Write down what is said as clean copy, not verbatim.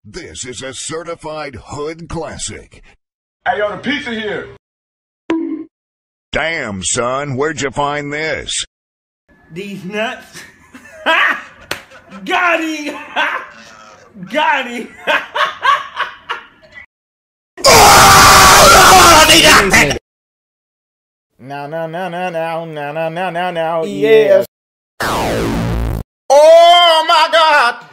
This is a certified hood classic. Hey, yo, the pizza here. Damn, son, where'd you find this? These nuts. Got him. Got him. Now, yes. Oh my God!